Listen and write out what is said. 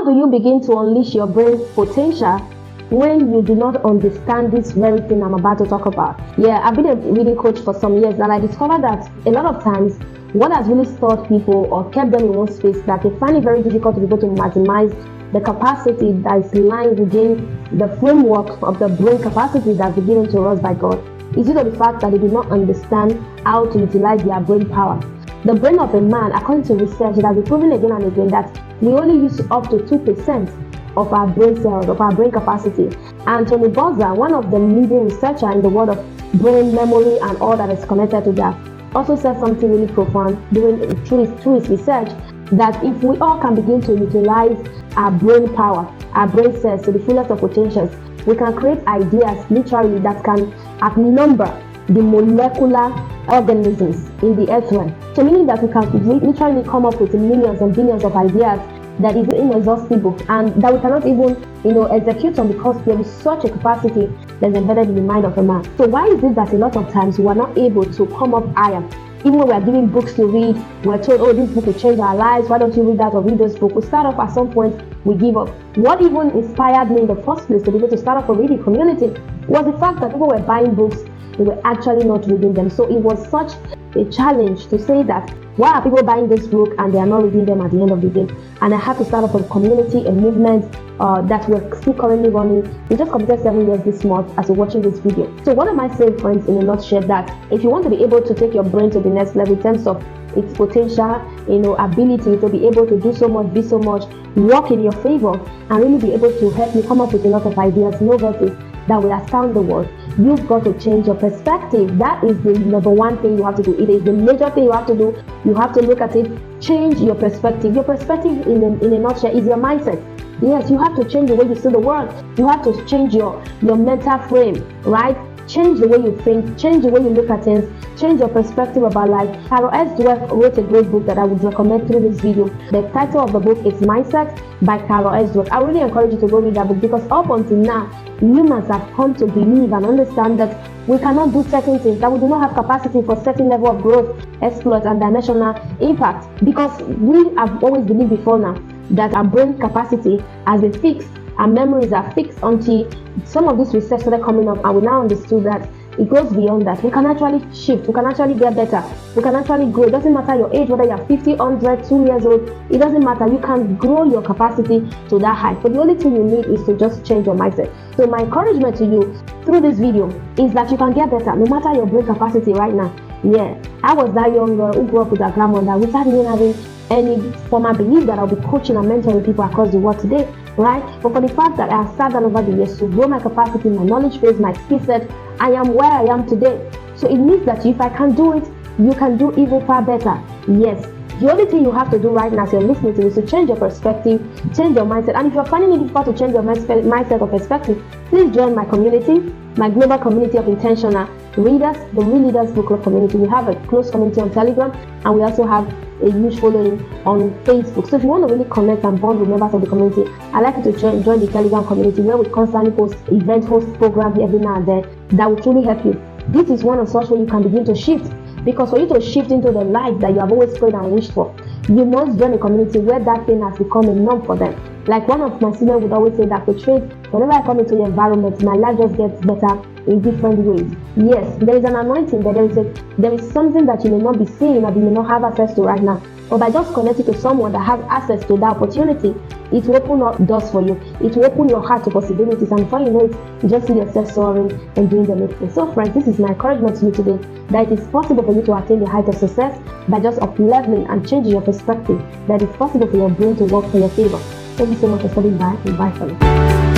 do you begin to unleash your brain's potential when you do not understand this very thing I'm about to talk about? Yeah, I've been a reading coach for some years, and I discovered that a lot of times what has really stored people or kept them in one space, that they find it very difficult to be able to maximize the capacity that is lying within the framework of the brain capacity that's been given to us by God, is due to the fact that they do not understand how to utilize their brain power. The brain of a man, according to research, it has been proven again and again that we only use up to 2% of our brain cells, of our brain capacity. And Tony Buzza, one of the leading researchers in the world of brain memory and all that is connected to that, also said something really profound through his research, that if we all can begin to utilize our brain power, our brain cells to the fullest of potentials, we can create ideas literally that can outnumber the molecular organisms in the earth realm. So meaning that we can literally come up with millions and billions of ideas that is inexhaustible and that we cannot even execute on, because there is such a capacity that's embedded in the mind of a man. So why is it that a lot of times we are not able to come up higher? Even when we are given books to read, we're told, oh, this book will change our lives, why don't you read that or read this book? We start off, at some point we give up. What even inspired me in the first place to be able to start up a reading community was the fact that people were buying books, they were actually not reading them. So it was such a challenge to say that, why are people buying this book and they are not reading them at the end of the day? And I had to start up a community, a movement that we're still currently running. We just completed 7 years this month as you're watching this video. So what am I saying, friends, in a nutshell? That if you want to be able to take your brain to the next level in terms of its potential, ability to be able to do so much, be so much, work in your favor, and really be able to help you come up with a lot of ideas, novelties that will astound the world, you've got to change your perspective. That is the number one thing you have to do. It is the major thing you have to do. You have to look at it, change your perspective. Your perspective in a nutshell is your mindset. Yes, you have to change the way you see the world. You have to change your mental frame, right? Change the way you think, change the way you look at things, change your perspective about life. Carol S. Dweck wrote a great book that I would recommend through this video. The title of the book is Mindset by Carol S. Dweck. I really encourage you to go read that book, because up until now, humans have come to believe and understand that we cannot do certain things, that we do not have capacity for certain level of growth, exploit, and dimensional impact, because we have always believed before now that our brain capacity has been fixed. Our memories are fixed until some of this research started coming up, and we now understood that it goes beyond that. We can actually shift, we can actually get better, we can actually grow. It doesn't matter your age, whether you're 50, 100, 2 years old, it doesn't matter. You can grow your capacity to that height. But the only thing you need is to just change your mindset. So my encouragement to you through this video is that you can get better no matter your brain capacity right now. Yeah, I was that young girl who grew up with a grandmother without even having any formal belief that I'll be coaching and mentoring people across the world today, right? But for the fact that I have sat down over the years to grow my capacity, my knowledge base, my skill set, I am where I am today. So it means that if I can do it, you can do even far better. Yes, the only thing you have to do right now as you're listening to is to change your perspective, change your mindset. And if you're finding it difficult to change your mindset or perspective, please join my community, my global community of intentional readers, the Real Leaders Book Club community. We have a close community on Telegram, and we also have a huge following on Facebook. So if you want to really connect and bond with members of the community, I'd like you to join the Telegram community, where we constantly post event host programs every now and then that will truly help you. This is one of such way you can begin to shift, because for you to shift into the life that you have always prayed and wished for, you must join a community where that thing has become a norm for them. Like one of my seniors would always say that, Patrice, whenever I come into the environment, my life just gets better in different ways. Yes, there is an anointing, but there is something that you may not be seeing or you may not have access to right now. But by just connecting to someone that has access to that opportunity, it will open up doors for you. It will open your heart to possibilities, and before you know it, you just see yourself soaring and doing the next thing. So friends, this is my encouragement to you today, that it is possible for you to attain the height of success by just up-leveling and changing your perspective. That it's possible for your brain to work for your favor. Thank you so much for stopping by, and bye for now.